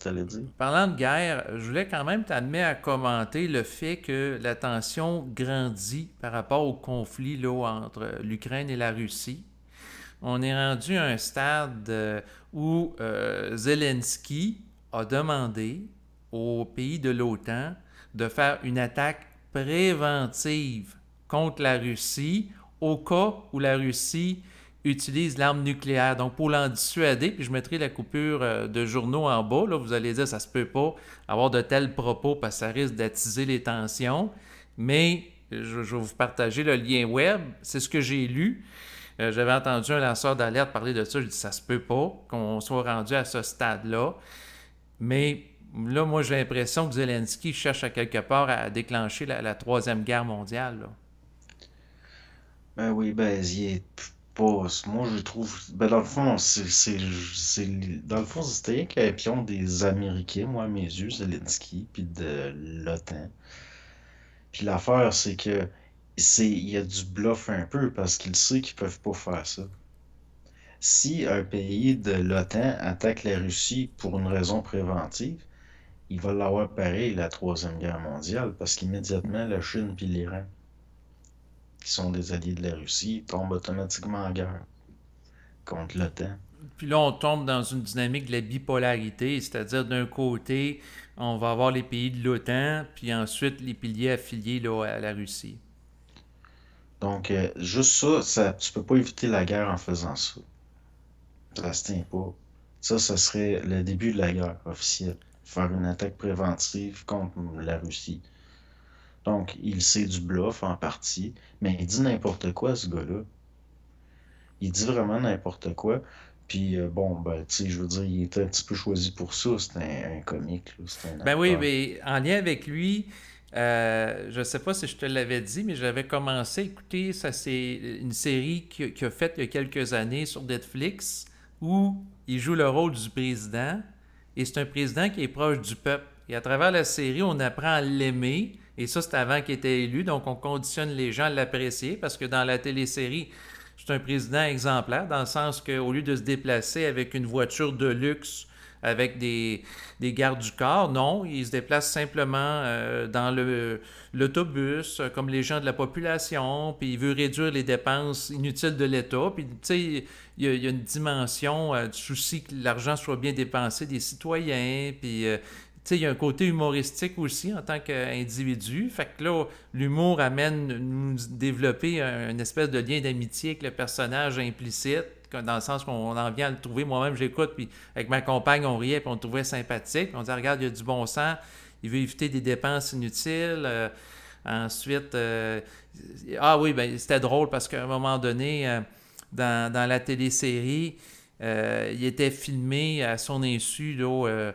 t'allais dire? Parlant de guerre, je voulais quand même t'amener à commenter le fait que la tension grandit par rapport au conflit là, entre l'Ukraine et la Russie. On est rendu à un stade où Zelensky a demandé aux pays de l'OTAN de faire une attaque préventive contre la Russie au cas où la Russie utilise l'arme nucléaire. Donc pour l'en dissuader, puis je mettrai la coupure de journaux en bas, là, vous allez dire ça se peut pas avoir de tels propos parce que ça risque d'attiser les tensions, mais je vais vous partager le lien web, c'est ce que j'ai lu. J'avais entendu un lanceur d'alerte parler de ça. Je dis, ça se peut pas qu'on soit rendu à ce stade-là. Mais là, moi, j'ai l'impression que Zelensky cherche à quelque part à déclencher la Troisième Guerre mondiale, là. Ben oui, ben, il est pas. Moi, je trouve. Ben, dans le fond, dans le fond, c'était rien qu'un pion des Américains, moi, à mes yeux, Zelensky, puis de l'OTAN. Puis l'affaire, c'est que. Il y a du bluff un peu, parce qu'il sait qu'ils peuvent pas faire ça. Si un pays de l'OTAN attaque la Russie pour une raison préventive, il va l'avoir pareil, la Troisième Guerre mondiale, parce qu'immédiatement, la Chine puis l'Iran, qui sont des alliés de la Russie, tombent automatiquement en guerre contre l'OTAN. Puis là, on tombe dans une dynamique de la bipolarité, c'est-à-dire d'un côté, on va avoir les pays de l'OTAN, puis ensuite les piliers affiliés là, à la Russie. Donc, juste ça, tu peux pas éviter la guerre en faisant ça. Ça se tient pas. Ça serait le début de la guerre officielle. Faire une attaque préventive contre la Russie. Donc, il sait du bluff en partie, mais il dit n'importe quoi, ce gars-là. Il dit vraiment n'importe quoi. Puis, bon, ben, tu sais, je veux dire, il était un petit peu choisi pour ça. C'est un comique, là. C'est un Ben oui, acteur. mais en lien avec lui, je ne sais pas si je te l'avais dit, mais j'avais commencé à écouter, ça c'est une série qu'il a faite il y a quelques années sur Netflix, où il joue le rôle du président, et c'est un président qui est proche du peuple. Et à travers la série, on apprend à l'aimer, et ça c'est avant qu'il était élu, donc on conditionne les gens à l'apprécier, parce que dans la télésérie, c'est un président exemplaire, dans le sens qu'au lieu de se déplacer avec une voiture de luxe, avec des gardes du corps. Non, il se déplace simplement dans l'autobus, comme les gens de la population, puis il veut réduire les dépenses inutiles de l'État. Puis, tu sais, il y a une dimension du souci que l'argent soit bien dépensé des citoyens, puis tu sais, il y a un côté humoristique aussi en tant qu'individu. Fait que là, l'humour amène nous développer une espèce de lien d'amitié avec le personnage implicite, dans le sens qu'on en vient à le trouver. Moi-même, j'écoute, puis avec ma compagne, on riait, puis on le trouvait sympathique. Puis on dit, regarde, il y a du bon sens, il veut éviter des dépenses inutiles. Ensuite, ah oui, ben, c'était drôle parce qu'à un moment donné, dans la télésérie, il était filmé à son insu là,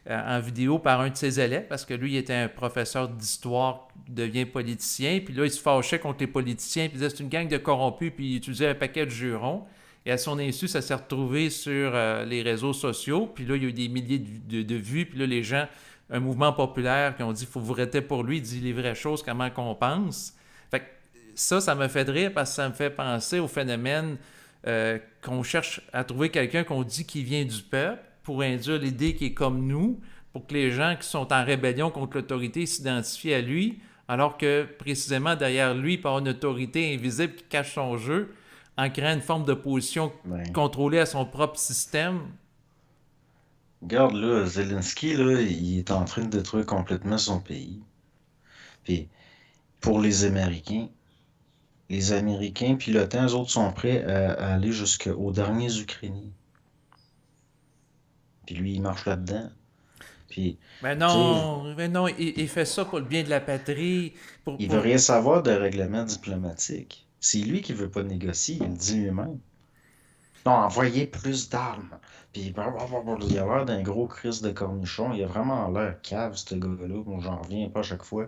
en vidéo par un de ses élèves parce que lui, il était un professeur d'histoire qui devient politicien. Puis là, il se fâchait contre les politiciens. Puis il disait c'est une gang de corrompus. Puis il utilisait un paquet de jurons. Et à son insu, ça s'est retrouvé sur les réseaux sociaux. Puis là, il y a eu des milliers de vues. Puis là, les gens, un mouvement populaire qui ont dit il faut vous arrêter pour lui, il dit les vraies choses, comment qu'on pense. Fait que ça me fait rire parce que ça me fait penser au phénomène qu'on cherche à trouver quelqu'un qu'on dit qui vient du peuple pour induire l'idée qu'il est comme nous, pour que les gens qui sont en rébellion contre l'autorité s'identifient à lui, alors que précisément derrière lui, il peut y avoir une autorité invisible qui cache son jeu en créant une forme d'opposition Ben, contrôlée à son propre système. regarde, là, Zelensky, là, il est en train de détruire complètement son pays. Puis, pour les Américains puis l'OTAN, eux autres sont prêts à aller jusqu'aux derniers Ukrainiens. Puis lui, il marche là-dedans. Puis, tu sais, Mais non, il fait ça pour le bien de la patrie, il veut pour... rien savoir de règlement diplomatique. C'est lui qui veut pas négocier, il le dit lui-même. Non, envoyer plus d'armes. Puis, il a l'air d'un gros Christ de cornichon. Il a vraiment l'air cave, ce gars-là. Moi, j'en reviens pas à chaque fois.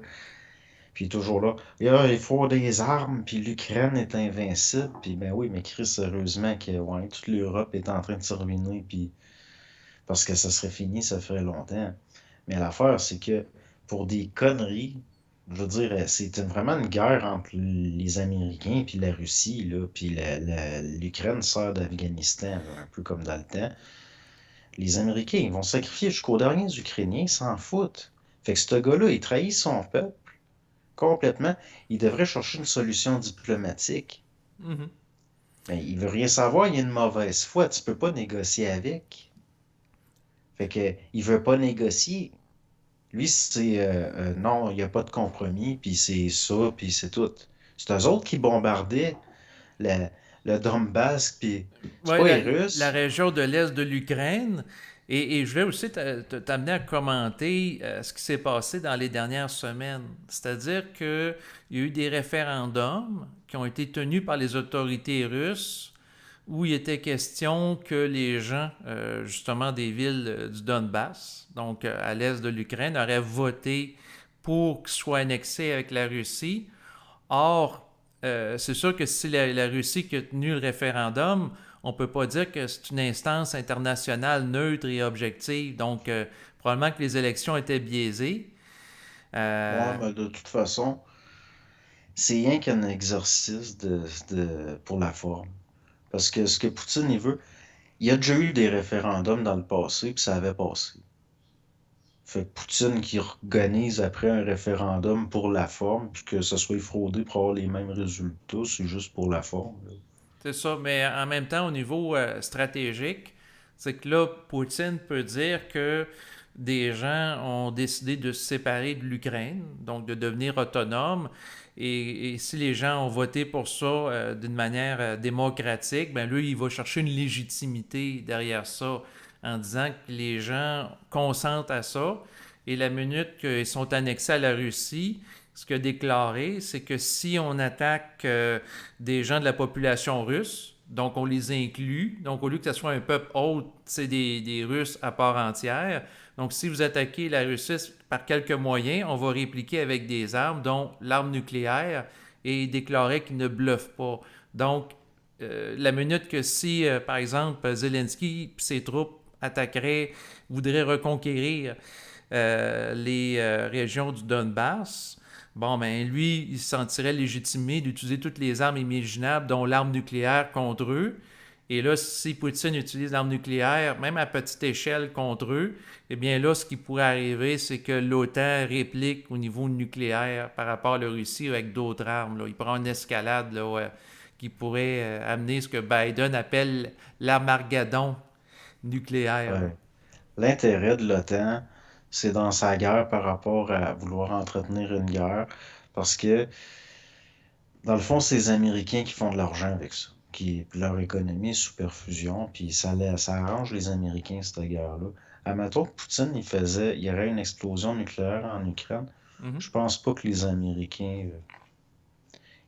Puis, il est toujours là. Et là, il faut des armes, puis l'Ukraine est invincible. Puis, ben oui, mais Chris, sérieusement, que ouais, toute l'Europe est en train de se ruiner. Puis, parce que ça serait fini, ça ferait longtemps. Mais l'affaire, c'est que pour des conneries, je veux dire, vraiment une guerre entre les Américains puis la Russie, là, puis l'Ukraine sort d'Afghanistan, là, un peu comme dans le temps. Les Américains, ils vont sacrifier jusqu'aux derniers Ukrainiens, ils s'en foutent. Fait que ce gars-là, il trahit son peuple complètement. Il devrait chercher une solution diplomatique. Mhm. Mais il veut rien savoir, il y a une mauvaise foi, tu peux pas négocier avec. Fait que il veut pas négocier. Lui, c'est non, il n'y a pas de compromis, puis c'est ça, puis c'est tout. C'est eux autres qui bombardaient le, le Donbass, puis c'est Ouais, pas les la Russes. région de l'Est de l'Ukraine. Et je vais aussi t'amener à commenter ce qui s'est passé dans les dernières semaines. C'est-à-dire qu'il y a eu des référendums qui ont été tenus par les autorités russes où il était question que les gens, justement, des villes du Donbass, donc à l'est de l'Ukraine, auraient voté pour qu'ils soient annexés avec la Russie. Or, c'est sûr que si la Russie qui a tenu le référendum, on ne peut pas dire que c'est une instance internationale neutre et objective. Donc, probablement que les élections étaient biaisées. Ouais, Euh, mais de toute façon, c'est rien qu'un exercice pour la forme. Parce que ce que Poutine, il veut, il y a déjà eu des référendums dans le passé, puis ça avait passé. Fait que Poutine qui organise après un référendum pour la forme, puis que ce soit fraudé pour avoir les mêmes résultats, c'est juste pour la forme, là. c'est ça. Mais en même temps, au niveau stratégique, c'est que là, Poutine peut dire que des gens ont décidé de se séparer de l'Ukraine, donc de devenir autonomes. Et si les gens ont voté pour ça d'une manière démocratique, ben lui, il va chercher une légitimité derrière ça en disant que les gens consentent à ça. Et la minute qu'ils sont annexés à la Russie, ce qu'il a déclaré, c'est que si on attaque des gens de la population russe, donc on les inclut, donc au lieu que ce soit un peuple autre, c'est des Russes à part entière. Donc si vous attaquez la Russie par quelques moyens, on va répliquer avec des armes, dont l'arme nucléaire, et il déclarait qu'il ne bluffe pas. Donc la minute que si, par exemple, Zelensky et ses troupes attaqueraient, voudraient reconquérir les régions du Donbass, bon, ben lui, il se sentirait légitimé d'utiliser toutes les armes imaginables, dont l'arme nucléaire contre eux. Et là, si Poutine utilise l'arme nucléaire, même à petite échelle contre eux, eh bien là, ce qui pourrait arriver, c'est que l'OTAN réplique au niveau nucléaire par rapport à la Russie avec d'autres armes. Là. Il prend une escalade là, qui pourrait amener ce que Biden appelle l'armageddon nucléaire. Là. Ouais. L'intérêt de l'OTAN, c'est dans sa guerre par rapport à vouloir entretenir une guerre, parce que, dans le fond, c'est les Américains qui font de l'argent avec ça, qui, leur économie est sous perfusion, puis ça arrange les Américains, cette guerre-là. Admettons que Poutine, il y aurait une explosion nucléaire en Ukraine, Mhm. je pense pas que les Américains,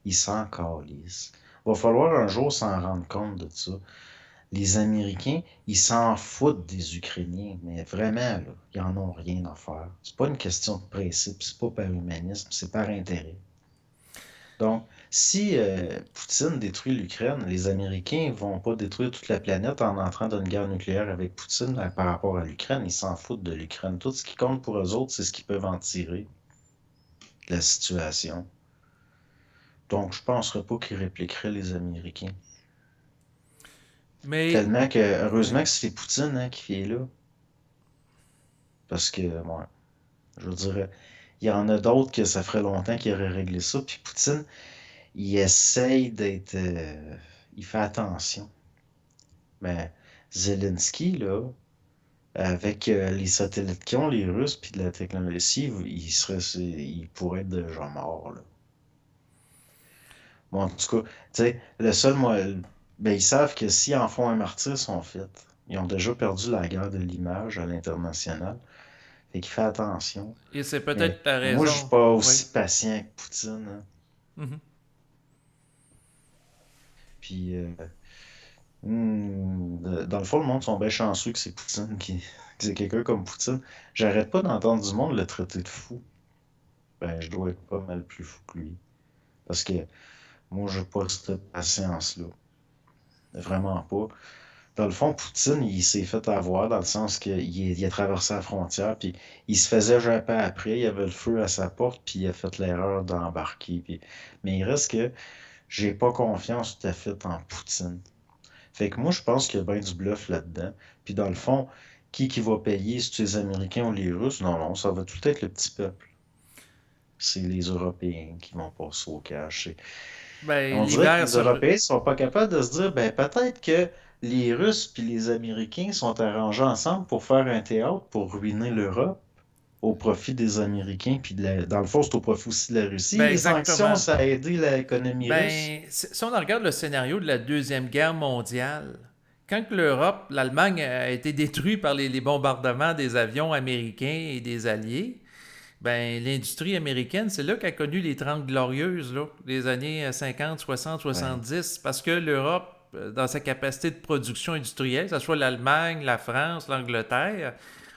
ils s'en calissent. Va falloir un jour s'en rendre compte de ça. Les Américains, ils s'en foutent des Ukrainiens, mais vraiment, là, ils en ont rien à faire. C'est pas une question de principe, c'est pas par humanisme, c'est par intérêt. Donc, si Poutine détruit l'Ukraine, les Américains vont pas détruire toute la planète en entrant dans une guerre nucléaire avec Poutine par rapport à l'Ukraine. Ils s'en foutent de l'Ukraine. Tout ce qui compte pour eux autres, c'est ce qu'ils peuvent en tirer de la situation. Donc, je penserais pas qu'ils répliqueraient les Américains. Mais, Tellement que, ouais. heureusement que c'est Poutine hein, qui est là. Parce que, bon, je dirais, il y en a d'autres que ça ferait longtemps qu'ils auraient réglé ça. Puis Poutine, il essaye d'être. Il fait attention. Mais Zelensky, là, avec les satellites qu'ils ont, les Russes, puis de la technologie, il pourrait être déjà mort, là. Bon, en tout cas, tu sais, le seul, moi, ben, ils savent que s'ils en font un martyr, ils sont faits. Ils ont déjà perdu la guerre de l'image à l'international. Fait qu'il fait attention. Et c'est Mais peut-être la moi, je suis raison. pas Oui. aussi patient que Poutine, hein. Mhm. Puis, dans le fond, le monde sont bien chanceux que c'est Poutine que c'est quelqu'un comme Poutine. J'arrête pas d'entendre du monde le traiter de fou. Ben, je dois être pas mal plus fou que lui. Parce que moi, j'ai pas cette patience-là. Vraiment pas. Dans le fond, Poutine, il s'est fait avoir dans le sens qu'il a traversé la frontière, puis il se faisait japper après, il y avait le feu à sa porte, puis il a fait l'erreur d'embarquer. Mais il reste que j'ai pas confiance tout à fait en Poutine. Fait que moi, je pense qu'il y a bien du bluff là-dedans. Puis dans le fond, qui va payer, si c'est les Américains ou les Russes? Non, non, ça va tout être le petit peuple. C'est les Européens qui vont passer au cash. Ben, On dirait que l'hiver les se... Européens sont pas capables de se dire, ben peut-être que les Russes puis les Américains sont arrangés ensemble pour faire un théâtre pour ruiner l'Europe au profit des Américains, puis dans le fond, c'est au profit aussi de la Russie. Ben, Les sanctions, exactement. ça a aidé l'économie russe. Ben, si on regarde le scénario de la Deuxième Guerre mondiale, quand que l'Europe, l'Allemagne a été détruite par les bombardements des avions américains et des Alliés, ben, l'industrie américaine, c'est là qu'elle a connu les 30 glorieuses, là, les années 50, 60, Ouais, 70, parce que l'Europe, dans sa capacité de production industrielle, que ce soit l'Allemagne, la France, l'Angleterre,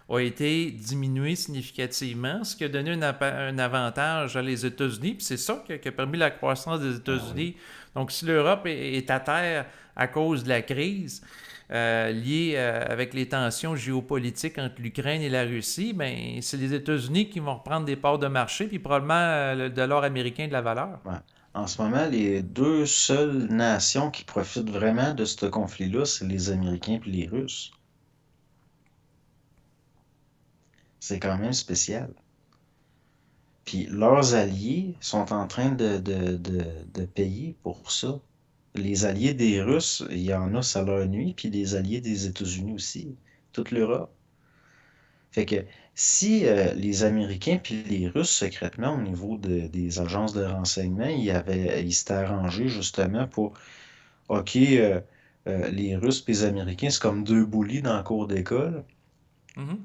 a été diminuée significativement, ce qui a donné un avantage à les États-Unis. Puis c'est ça qui a permis la croissance des ben oui. États-Unis. Donc si l'Europe est à terre à cause de la crise, liée avec les tensions géopolitiques entre l'Ukraine et la Russie, ben, c'est les États-Unis qui vont reprendre des parts de marché, puis probablement le dollar américain de la valeur. Ouais. En ce moment, les deux seules nations qui profitent vraiment de ce conflit-là, c'est les Américains et les Russes. C'est quand même spécial. Puis leurs alliés sont en train de payer pour ça. Les alliés des Russes, il y en a, ça leur nuit, puis les alliés des États-Unis aussi, toute l'Europe. Fait que si les Américains puis les Russes, secrètement, au niveau des agences de renseignement, ils s'étaient arrangés justement pour, OK, les Russes puis les Américains, c'est comme deux bullies dans la cour d'école. Mhm.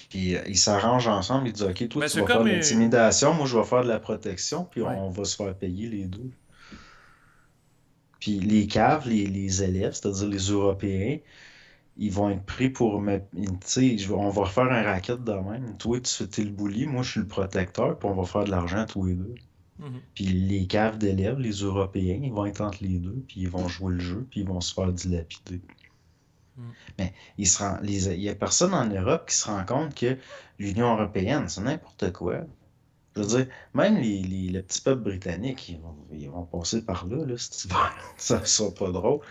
Puis ils s'arrangent ensemble, ils disent, OK, toi, Ben, tu c'est vas faire comme... de l'intimidation, moi, je vais faire de la protection, puis ouais. on va se faire payer les deux. Puis les caves, les élèves, c'est-à-dire les Européens, ils vont être pris pour me. Tu sais, on va refaire un racket de même. Toi, tu es le bully, moi, je suis le protecteur, puis on va faire de l'argent tous les deux. Mhm. Puis les caves d'élèves, les Européens, ils vont être entre les deux, puis ils vont jouer le jeu, puis ils vont se faire dilapider. Mhm. Mais il y a personne en Europe qui se rend compte que l'Union européenne, c'est n'importe quoi. Je veux dire, même le petit peuple britannique, ils vont passer par là cet hiver. Ça sera pas drôle.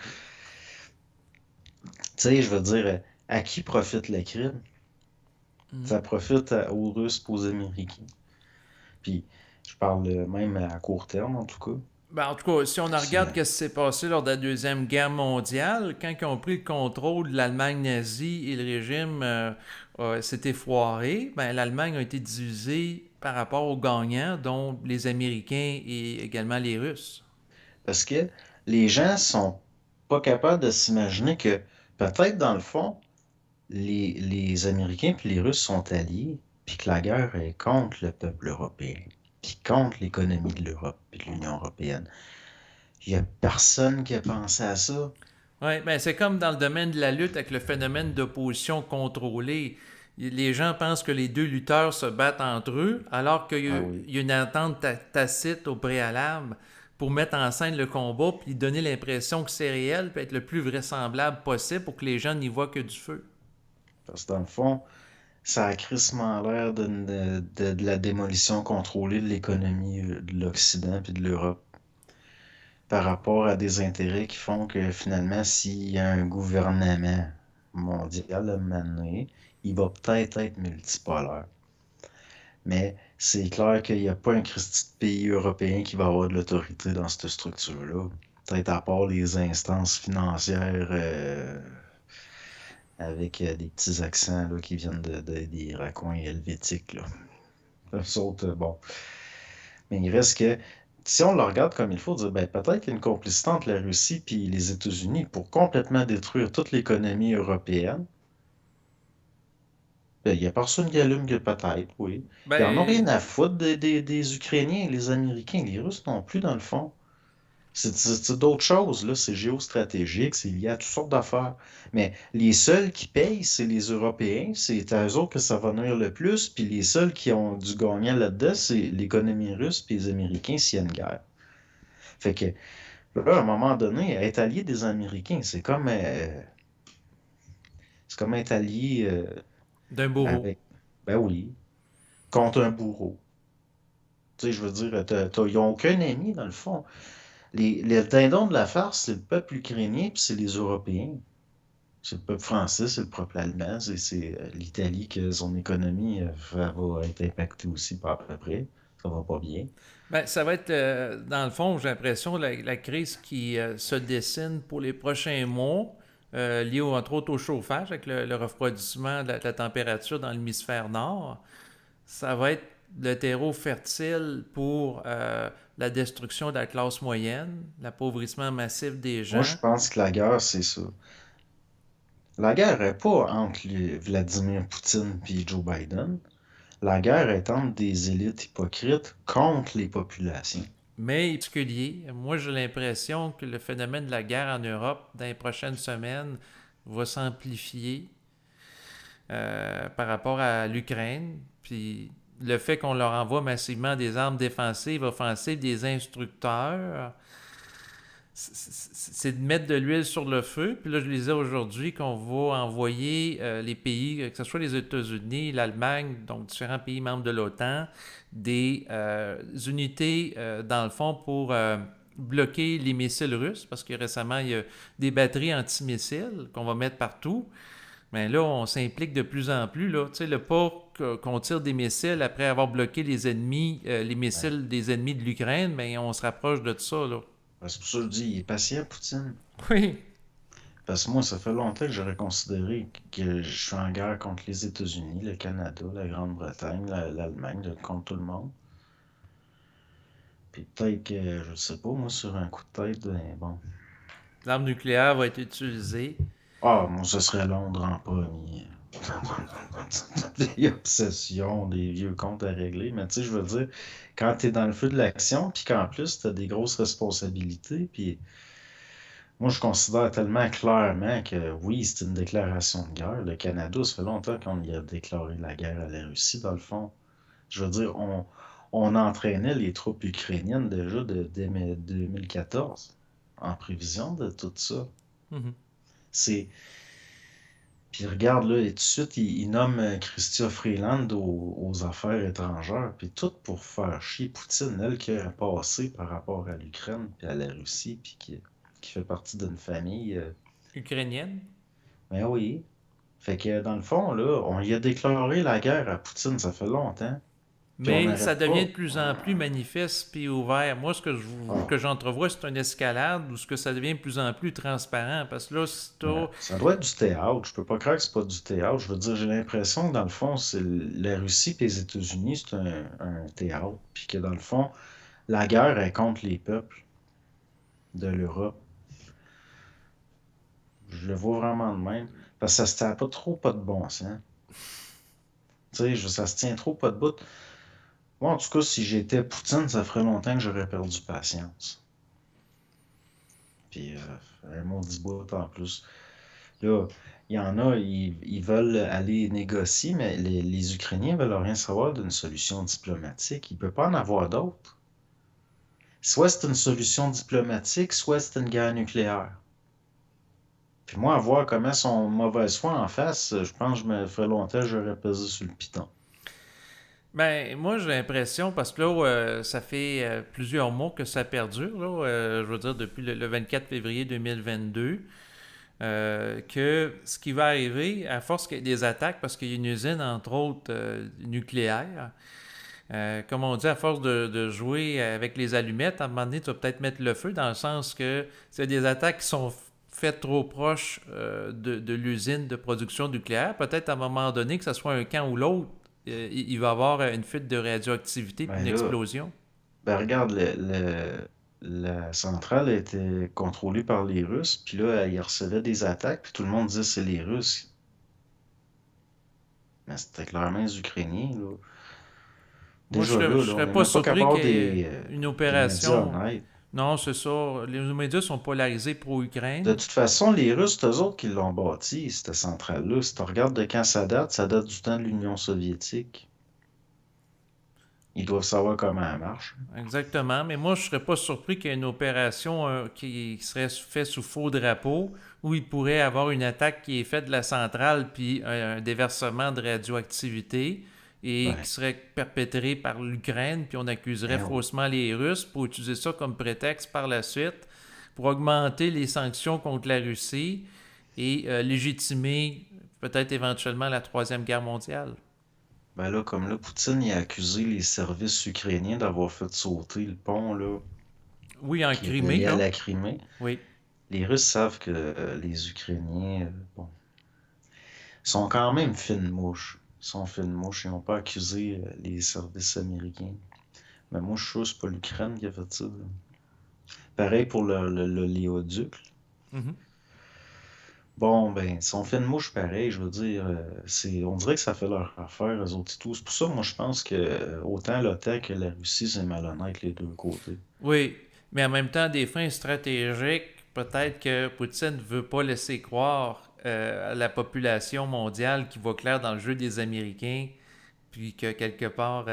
Tu sais, je veux dire, à qui profite la crime? Mhm. Ça profite aux Russes et aux Américains. Puis, je parle même à court terme, en tout cas. Ben, en tout cas, si on C'est, regarde ce qui s'est passé lors de la Deuxième Guerre mondiale, quand ils ont pris le contrôle de l'Allemagne nazie et le régime s'était foiré, ben, l'Allemagne a été divisée par rapport aux gagnants, dont les Américains et également les Russes. parce que les gens sont pas capables de s'imaginer que peut-être, dans le fond, les Américains puis les Russes sont alliés, puis que la guerre est contre le peuple européen, puis contre l'économie de l'Europe et de l'Union européenne. Il y a personne qui a pensé à ça. Oui, ben c'est comme dans le domaine de la lutte avec le phénomène d'opposition contrôlée. Les gens pensent que les deux lutteurs se battent entre eux, alors qu'il Ah oui. y a une entente tacite au préalable pour mettre en scène le combat, puis donner l'impression que c'est réel, puis être le plus vraisemblable possible pour que les gens n'y voient que du feu. Parce que dans le fond, ça a crissement l'air de la démolition contrôlée de l'économie de l'Occident puis de l'Europe par rapport à des intérêts qui font que finalement, s'il y a un gouvernement mondial à un moment donné, il va peut-être être multipolaire. Mais c'est clair qu'il n'y a pas un Christi de pays européen qui va avoir de l'autorité dans cette structure-là. Peut-être à part les instances financières avec des petits accents là, qui viennent des raccoins helvétiques. Là. Eux autres, bon. Mais il reste que, si on le regarde comme il faut, dire, ben, peut-être qu'il y a une complicité entre la Russie et les États-Unis pour complètement détruire toute l'économie européenne. Ben, il n'y a personne qui allume que peut-être, oui. Ils n'en ont rien Ben, à foutre des Ukrainiens, les Américains, les Russes non plus, dans le fond. C'est d'autres choses, là. C'est géostratégique, c'est lié à toutes sortes d'affaires. Mais les seuls qui payent, c'est les Européens. C'est à eux autres que ça va nuire le plus. Puis les seuls qui ont du gagnant là-dedans, c'est l'économie russe puis les Américains s'il y a une guerre. Fait que là, à un moment donné, être allié des Américains, c'est comme être allié d'un bourreau. avec, ben oui, contre un bourreau. Tu sais, je veux dire, ils n'ont aucun ennemi, dans le fond. Les dindons de la farce, c'est le peuple ukrainien puis c'est les Européens. C'est le peuple français, c'est le peuple allemand, c'est l'Italie que son économie va être impactée aussi par à peu près. Ça va pas bien. Ben, ça va être, dans le fond, j'ai l'impression, la crise qui se dessine pour les prochains mois, liée entre autres au chauffage, avec le refroidissement de la température dans l'hémisphère nord. Ça va être le terreau fertile pour la destruction de la classe moyenne, l'appauvrissement massif des Moi, gens. je pense que la guerre, c'est ça. La guerre est pas entre Vladimir Poutine et Joe Biden. La guerre est entre des élites hypocrites contre les populations. Mais en particulier, moi j'ai l'impression que le phénomène de la guerre en Europe dans les prochaines semaines va s'amplifier par rapport à l'Ukraine. Puis le fait qu'on leur envoie massivement des armes défensives, offensives, des instructeurs, c'est de mettre de l'huile sur le feu. Puis là, je lisais aujourd'hui qu'on va envoyer les pays, que ce soit les États-Unis, l'Allemagne, donc différents pays membres de l'OTAN, des unités, dans le fond, pour bloquer les missiles russes, parce que récemment, il y a des batteries antimissiles qu'on va mettre partout. Mais là, on s'implique de plus en plus. Là. Tu sais, le pas qu'on tire des missiles après avoir bloqué les ennemis, les Ouais. missiles des ennemis de l'Ukraine, mais on se rapproche de ça. Là. C'est pour ça que je dis, il est patient, Poutine. Oui. Parce que moi, ça fait longtemps que j'aurais considéré que je suis en guerre contre les États-Unis, le Canada, la Grande-Bretagne, l'Allemagne, contre tout le monde. Puis peut-être que, je sais pas, moi, sur un coup de tête, ben bon. L'arme nucléaire va être utilisée. Ah, moi, ce serait Londres en premier. Des obsessions, des vieux comptes à régler. Mais tu sais, je veux dire, quand t'es dans le feu de l'action, puis qu'en plus, t'as des grosses responsabilités, puis moi, je considère tellement clairement que oui, c'est une déclaration de guerre. Le Canada, ça fait longtemps qu'on y a déclaré la guerre à la Russie, dans le fond. Je veux dire, on entraînait les troupes ukrainiennes déjà dès 2014, en prévision de tout ça. Mhm. C'est. Puis regarde, là, et tout de suite, il nomme Chrystia Freeland aux affaires étrangères, puis tout pour faire chier Poutine, elle qui a passé par rapport à l'Ukraine, puis à la Russie, puis qui fait partie d'une famille. Ukrainienne. Ben oui. Fait que dans le fond, là, on y a déclaré la guerre à Poutine, ça fait longtemps, puis on Mais ça n'arrête devient pas. de plus en plus manifeste puis ouvert. Moi, ce Ah, que j'entrevois, c'est une escalade ou ce que ça devient de plus en plus transparent. Parce que là, si ouais. t'as... Ça doit être du théâtre. Je peux pas croire que c'est pas du théâtre. Je veux dire, j'ai l'impression que dans le fond, c'est la Russie et les États-Unis, c'est un théâtre. Puis que dans le fond, la guerre est contre les peuples de l'Europe. Je le vois vraiment de même. Parce que ça se tient pas trop pas de bon sens. Tu sais, ça se tient trop pas de bout. Moi, en tout cas, si j'étais Poutine, ça ferait longtemps que j'aurais perdu patience. Puis un maudit bout en plus. Là, il y en a, ils veulent aller négocier, mais les Ukrainiens veulent rien savoir d'une solution diplomatique. Il ne peut pas en avoir d'autre. Soit c'est une solution diplomatique, soit c'est une guerre nucléaire. Puis moi, à voir comment son mauvaise foi en face, je pense que je me ferais longtemps que j'aurais pesé sur le piton. Ben, moi, j'ai l'impression, parce que là, ça fait plusieurs mois que ça perdure, là, je veux dire, depuis le 24 février 2022, que ce qui va arriver, à force qu'il y ait des attaques, parce qu'il y a une usine, entre autres, nucléaire, comme on dit, à force de jouer avec les allumettes, à un moment donné, tu vas peut-être mettre le feu, dans le sens que c'est des attaques qui sont faites trop proches de l'usine de production nucléaire. Peut-être à un moment donné, que ce soit un camp ou l'autre, il va y avoir une fuite de radioactivité puis Ben une là, explosion. ben regarde, la centrale était contrôlée par les Russes, puis là, ils recevaient des attaques, puis tout le monde disait c'est les Russes. Mais c'était clairement les Ukrainiens, là. Moi, Déjà là, je là, on serais n'est pas même pas surpris qu'il capable y ait une des médias opération. honnêtes. Non, c'est ça. Les médias sont polarisés De pro-Ukraine. toute façon, les Russes, c'est eux autres qui l'ont bâti, cette centrale-là. Si tu regardes de quand ça date du temps de l'Union soviétique. Ils doivent savoir comment elle marche. Exactement, mais moi je serais pas surpris qu'il y ait une opération qui serait faite sous faux drapeau, où il pourrait avoir une attaque qui est faite de la centrale, puis un déversement de radioactivité, et qui Ben, serait perpétré par l'Ukraine, puis on accuserait ben oui. faussement les Russes pour utiliser ça comme prétexte par la suite, pour augmenter les sanctions contre la Russie, et légitimer peut-être éventuellement la Troisième Guerre mondiale. Ben là, comme là, Poutine il a accusé les services ukrainiens d'avoir fait sauter le pont là, Oui, en qui est Crimée, relié à là. la Crimée. Oui. Les Russes savent que les Ukrainiens, bon, sont quand même fines mouches. Ils sont fines mouches. Ils n'ont pas accusé les services américains. Mais moi, je suis sûr que c'est pas l'Ukraine qui a fait ça, là. Pareil pour le léoduc. Mhm. Bon, ben, ils sont fines mouches pareil, je veux dire. On dirait que ça fait leur affaire, eux autres et tout. C'est pour ça, moi, je pense que autant l'OTAN que la Russie, c'est malhonnête les deux côtés. Oui, mais en même temps, des fins stratégiques, peut-être que Poutine ne veut pas laisser croire à la population mondiale qui voit clair dans le jeu des Américains, puis que quelque part,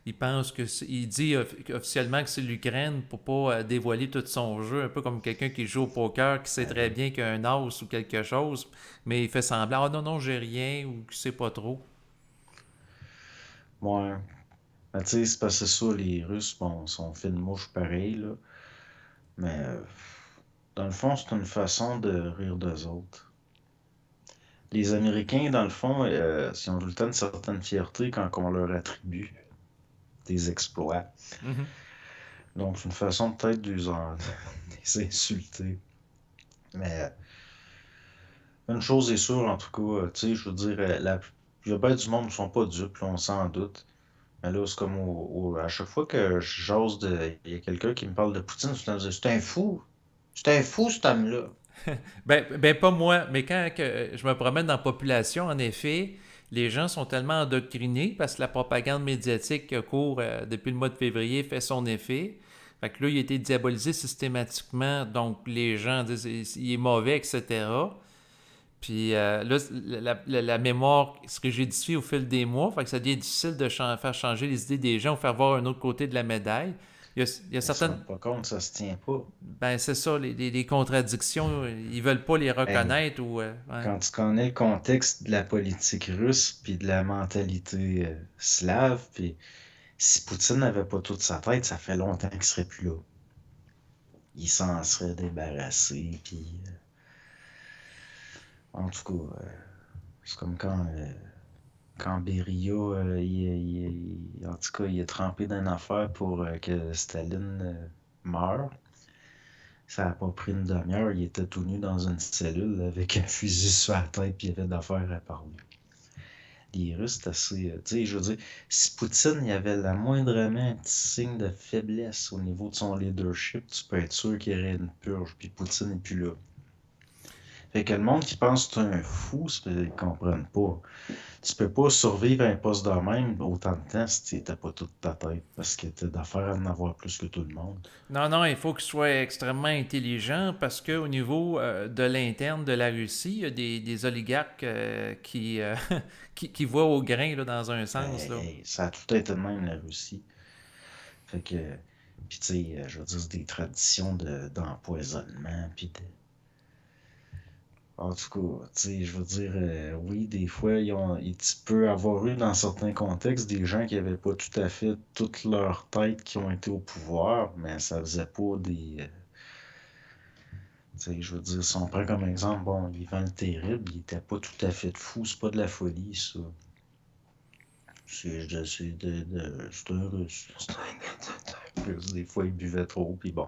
il pense il dit officiellement que c'est l'Ukraine pour pas dévoiler tout son jeu, un peu comme quelqu'un qui joue au poker, qui sait très Ben, bien qu'il y a un as ou quelque chose, mais il fait semblant, ah non, non, j'ai rien, ou qu'il sait pas trop. ouais. Ben, tu sais, c'est parce que ça, les Russes, bon, sont fines mouches pareil, là. Mais dans le fond, c'est une façon de rire d'eux autres. Les Américains, dans le fond, ils ont tout le temps une certaine fierté quand on leur attribue des exploits. Mhm. Donc, c'est une façon peut-être les insulter. Mais une chose est sûre, en tout cas, tu sais, je veux dire, il y a bien du monde qui ne sont pas dupes, là, on s'en doute. Mais là, c'est comme à chaque fois que j'ose il y a quelqu'un qui me parle de Poutine, c'est un fou. C'est un fou, cet homme-là. Ben, pas moi, mais quand que je me promène dans la population, en effet, les gens sont tellement endoctrinés parce que la propagande médiatique qui court depuis le mois de février fait son effet. Fait que là, il a été diabolisé systématiquement, donc les gens disent il est mauvais, etc. Puis là, la mémoire se rigidifie au fil des mois, fait que ça devient difficile de faire changer les idées des gens ou faire voir un autre côté de la médaille. Il y a Ils se certaines. rendent pas compte, ça se tient pas. Ben, c'est ça, les contradictions, ils veulent pas les Ben, reconnaître ou. Ouais. quand tu connais le contexte de la politique russe, puis de la mentalité slave, puis si Poutine n'avait pas toute sa tête, ça fait longtemps qu'il serait plus là. Il s'en serait débarrassé, puis en tout cas, c'est comme quand Beria, en tout cas, il est trempé dans une affaire pour que Staline meure. Ça n'a pas pris une demi-heure, il était tout nu dans une cellule avec un fusil sur la tête, puis il y avait d'affaires à parler. Les Russes, c'est assez. Tu sais, je veux dire, si Poutine il y avait la moindrement un petit signe de faiblesse au niveau de son leadership, tu peux être sûr qu'il y aurait une purge, puis Poutine n'est plus là. Fait que le monde qui pense que tu es un fou, ils comprennent pas. Tu peux pas survivre à un poste de même autant de temps si t'as pas toute ta tête, parce que t'as d'affaires à en avoir plus que tout le monde. Non, non, il faut qu'il soit extrêmement intelligent parce qu'au niveau de l'interne de la Russie, il y a des oligarques qui voient au grain là, dans un Ben, sens. Là. hey, ça a tout été de même, la Russie. Fait que, puis tu sais, je veux dire, c'est des traditions d'empoisonnement, puis de. En tout cas, tu sais, je veux dire, oui, des fois, tu peux avoir eu dans certains contextes des gens qui n'avaient pas tout à fait toute leur tête qui ont été au pouvoir, mais ça faisait pas des. Tu sais, je veux dire, si on prend comme exemple, bon, Ivan le Terrible, il était pas tout à fait fou, c'est pas de la folie, ça. C'est un russe. C'est un russe. Des fois, il buvait trop, puis bon.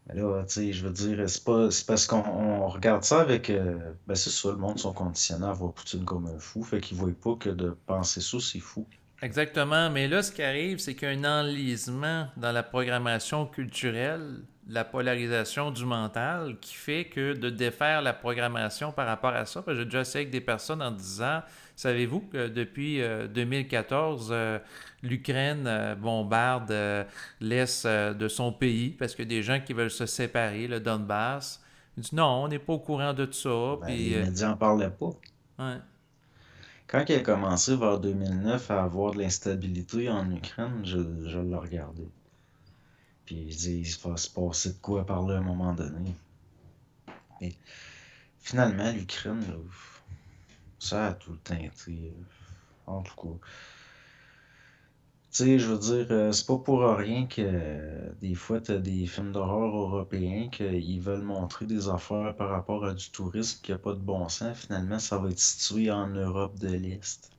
Mais là, tu sais, je veux dire, c'est parce qu'on regarde ça avec. Ben, c'est ça, le monde sont conditionnés à voir Poutine comme un fou, fait qu'ils voient pas que de penser ça, c'est fou. Exactement, mais là, ce qui arrive, c'est qu'il y a un enlisement dans la programmation culturelle, la polarisation du mental, qui fait que de défaire la programmation par rapport à ça, parce que j'ai déjà essayé avec des personnes en disant, savez-vous que depuis 2014, l'Ukraine bombarde l'Est de son pays, parce que des gens qui veulent se séparer, le Donbass. Ils disent non, on n'est pas au courant de ça, Ben, puis les médias en parlaient pas. ouais. Quand il a commencé vers 2009 à avoir de l'instabilité en Ukraine, je l'ai regardé. Puis il dit, il va se passer de quoi par là à un moment donné. Mais finalement, l'Ukraine, là, ça a tout le temps été. En tout cas, Tu sais, je veux dire, c'est pas pour rien que des fois, t'as des films d'horreur européens qu'ils veulent montrer des affaires par rapport à du tourisme qui a pas de bon sens. Finalement, ça va être situé en Europe de l'Est.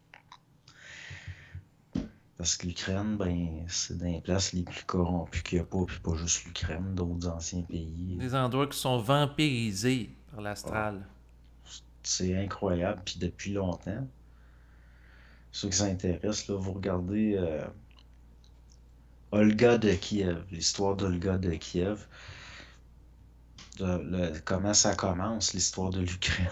Parce que l'Ukraine, ben, c'est dans les places les plus corrompues qu'il y a pas, puis pas juste l'Ukraine, d'autres anciens pays. Des endroits qui sont vampirisés par Ah, l'astral. c'est incroyable, puis depuis longtemps. Ceux qui s'intéressent, là, vous regardez Olga de Kiev, l'histoire d'Olga de Kiev, comment ça commence, l'histoire de l'Ukraine.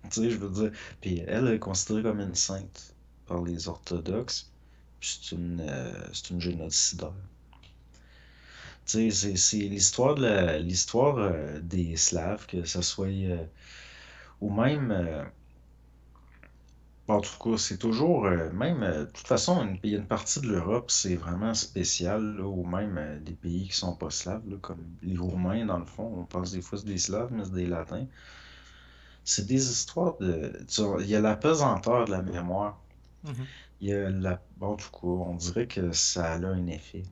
Tu sais, je veux dire. Puis elle est considérée comme une sainte par les orthodoxes. Puis c'est une génocidaire. Tu sais, c'est l'histoire l'histoire des Slaves, que ce soit ou même en tout cas, c'est toujours même de toute façon, il y a une partie de l'Europe, c'est vraiment spécial, là, ou même des pays qui sont pas slaves, là, comme les Roumains, dans le fond, on pense des fois c'est des Slaves, mais c'est des Latins. C'est des histoires il y a la pesanteur de la mémoire. Mhm. Il y a la. Bon, du coup, on dirait que ça a un effet.